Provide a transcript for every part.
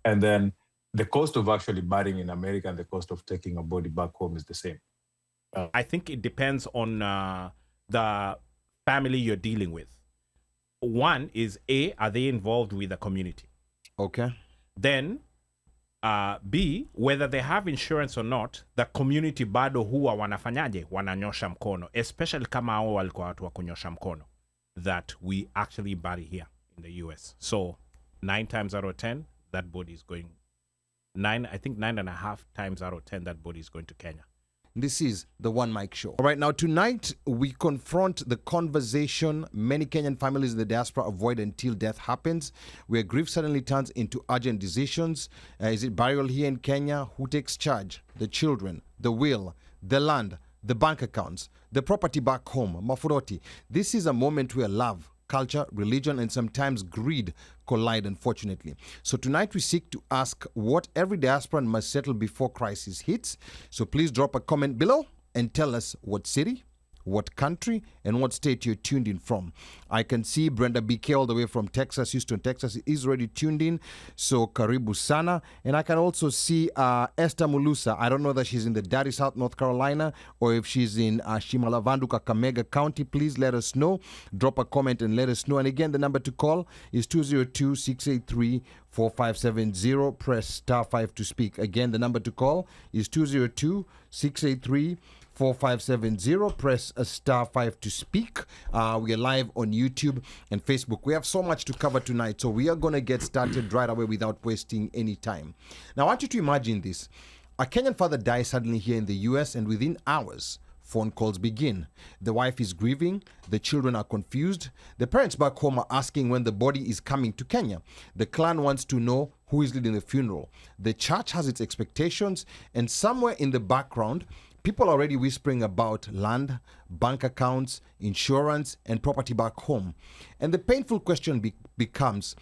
And then the cost of actually burying in America and the cost of taking a body back home is the same. I think it depends on the family you're dealing with. One is A, are they involved with the community? Okay. Then B, whether they have insurance or not, the community bado huwa wanafanyaje, wananyosha mkono, especially kama hao walikuwa watu wa kunyosha mkono, that we actually bury here in the US. So 9 times out of 10, that body is going, 9.5 times out of 10, that body is going to Kenya. This is the One Mic Show. All right, now tonight we confront the conversation many Kenyan families in the diaspora avoid until death happens, where grief suddenly turns into urgent decisions. Is it burial here in Kenya? Who takes charge? The children, the will, the land, the bank accounts, the property back home, Mafuroti. This is a moment where love, culture, religion, and sometimes greed collide, unfortunately. So tonight we seek to ask what every diasporan must settle before crisis hits. So please drop a comment below and tell us what city, what country, and what state you're tuned in from. I can see Brenda BK all the way from Texas, Houston, Texas is already tuned in. So karibu sana. And I can also see Esther Mulusa. I don't know that she's in the Daddy South, North Carolina, or if she's in Shimalavandu, Kakamega County. Please let us know. Drop a comment and let us know. And again, the number to call is 202-683-4570. Press star 5 to speak. Again, the number to call is 202-683-4570. 4570. Press a star 5 to speak. We are live on YouTube and Facebook. We have so much to cover tonight, so we are going to get started right away without wasting any time. Now, I want you to imagine this. A Kenyan father dies suddenly here in the US, and within hours, phone calls begin. The wife is grieving. The children are confused. The parents back home are asking when the body is coming to Kenya. The clan wants to know who is leading the funeral. The church has its expectations, and somewhere in the background, people are already whispering about land, bank accounts, insurance, and property back home. And the painful question becomes,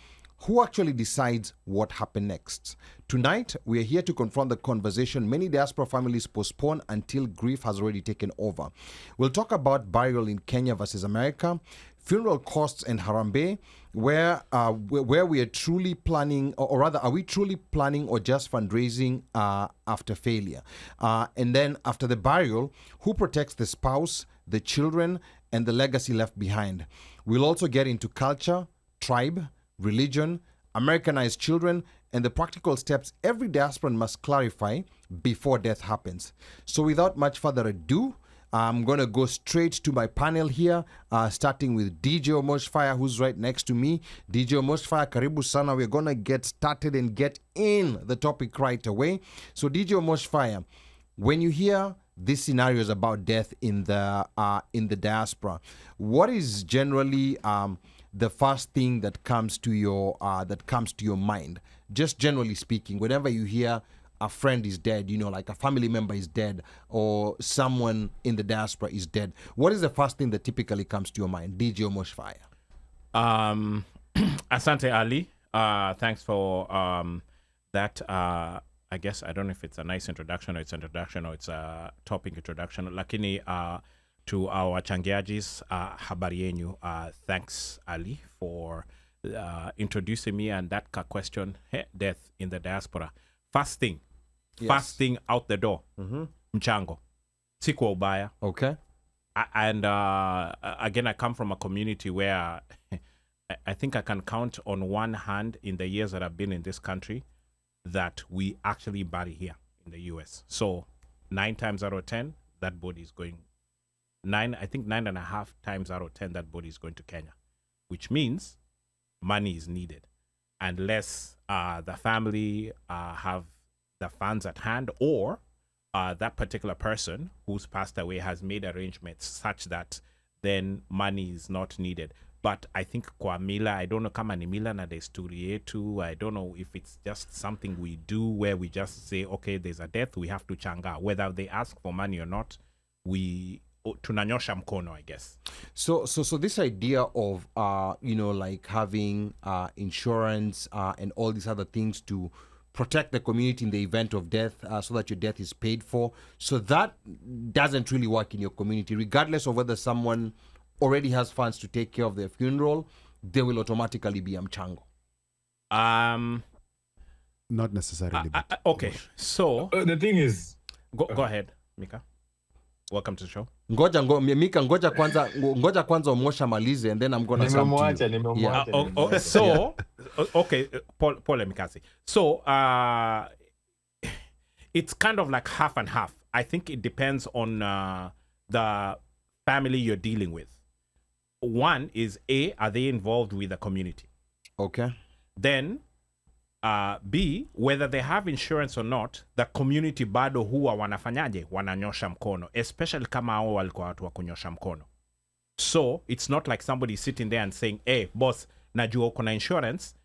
who actually decides what happened next? Tonight, we are here to confront the conversation many diaspora families postpone until grief has already taken over. We'll talk about burial in Kenya versus America, funeral costs and Harambee, where we are truly planning, or rather, are we truly planning or just fundraising after failure? And then after the burial, who protects the spouse, the children, and the legacy left behind? We'll also get into culture, tribe, religion, Americanized children, and the practical steps every diasporan must clarify before death happens. So without much further ado, I'm going to go straight to my panel here, starting with DJ Omoshfire, who's right next to me. DJ Omoshfire, karibu sana. We're going to get started and get in the topic right away. So DJ Omoshfire, when you hear these scenarios about death in the diaspora, what is generally the first thing that comes to your mind? Just generally speaking, whenever you hear a friend is dead, like a family member is dead, or someone in the diaspora is dead, what is the first thing that typically comes to your mind? DJ Omoshfire. Asante Ali. Thanks for that. I guess, I don't know if it's a nice introduction or it's a topic introduction. Lakini to our changiajis, habari yenyu. Thanks Ali for introducing me and that question, death in the diaspora. First thing out the door, mchango, si kwa ubaya. Okay. And again, I come from a community where I think I can count on one hand in the years that I've been in this country that we actually bury here in the US. So 9 times out of 10, that body is going, 9.5 times out of 10, that body is going to Kenya, which means money is needed. Unless the family have the funds at hand, or that particular person who's passed away has made arrangements such that then money is not needed. But I think kwa mila, I don't know kama ni mila na desturi yetu, I don't know if it's just something we do where we just say, okay, there's a death, we have to changa. Whether they ask for money or not, we tunanyosha mkono, I guess. So this idea of like having insurance and all these other things to protect the community in the event of death, so that your death is paid for, so that doesn't really work in your community, regardless of whether someone already has funds to take care of their funeral. They will automatically be mchango. Not necessarily. But Okay, so The thing is, go ahead, Mika. Welcome to the show. Mika, ngoja kwanza Omosha malize, and then I'm gonna come to you. nimemwacha. So okay, Paul and Mikasi. So it's kind of like half and half. I think it depends on the family you're dealing with. One is are they involved with the community? Okay. Then B, whether they have insurance or not, the community bado huwa wanafanyaje, wananyosha mkono, especially kama hao walikuwa watu wa kunyosha mkono. So it's not like somebody sitting there and saying, hey boss, najua uko na insurance,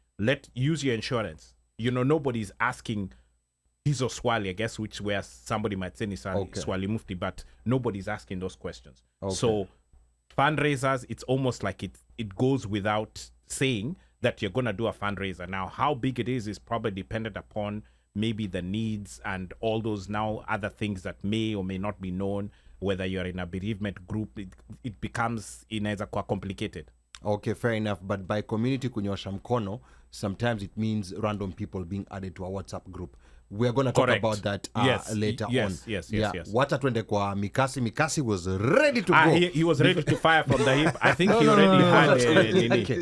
use your insurance. You know, nobody's asking hizo swali, I guess, which where somebody might say ni swali mufti, but nobody's asking those questions. Okay. So fundraisers, it's almost like it goes without saying that you're going to do a fundraiser. Now, how big it is probably dependent upon maybe the needs and all those now other things that may or may not be known, whether you're in a bereavement group, it becomes inaweza kuwa complicated. Okay, fair enough. But by community kunyosha mkono, sometimes it means random people being added to a WhatsApp group. We're going to talk about that later on. Yes. Wacha twende kwa Mikasi. Mikasi was ready to go. He was ready to fire from the hip. I think he already had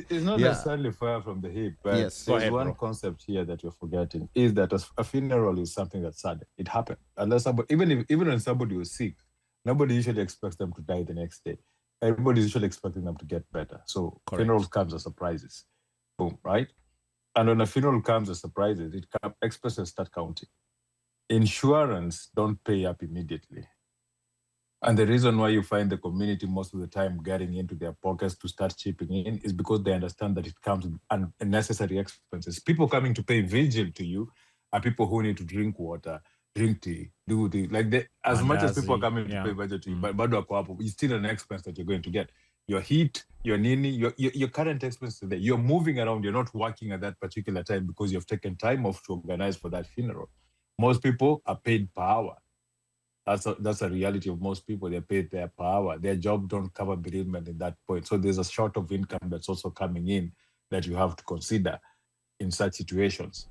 It's not necessarily fire from the hip, but there's one concept here that you're forgetting, is that a funeral is something that's sad. It happened. Unless somebody, even when somebody was sick, nobody usually expects them to die the next day. Everybody's usually expecting them to get better. So funerals comes as surprises. Boom, right? And when a funeral comes as surprises, expenses start counting. Insurance don't pay up immediately. And the reason why you find the community most of the time getting into their pockets to start chipping in is because they understand that it comes with unnecessary expenses. People coming to pay vigil to you are people who need to drink water, drink tea, do the as much as people are coming to pay vigil to you, but it's still an expense that you're going to get. Your heat, your nini, your current expenses there. You're moving around, you're not working at that particular time because you've taken time off to organize for that funeral. Most people are paid per hour. That's a reality of most people. They're paid per hour. Their job don't cover bereavement at that point. So there's a short of income that's also coming in that you have to consider in such situations.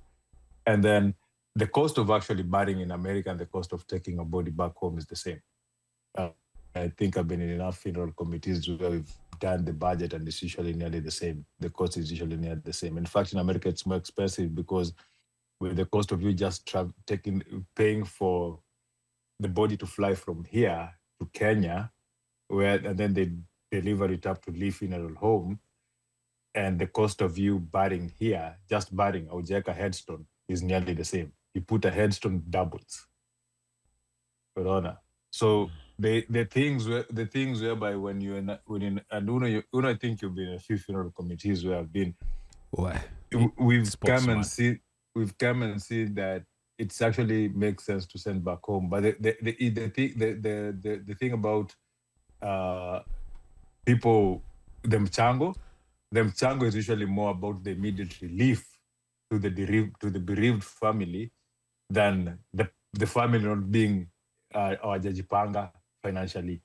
And then the cost of actually burying in America and the cost of taking a body back home is the same. I think I've been in enough funeral committees where we've done the budget and it's usually nearly the same. The cost is usually nearly the same. In fact, in America, it's more expensive because with the cost of you just paying for the body to fly from here to Kenya, and then they deliver it up to Lee Funeral Home, and the cost of you burying here, just burying a headstone, is nearly the same. You put a headstone, doubles. So the things whereby when I think you've been in a few funeral committees where I've been. Why? We've come and seen that it actually makes sense to send back home. But the thing about people, the mchango is usually more about the immediate relief to the bereaved family than the family not being hawajajipanga financially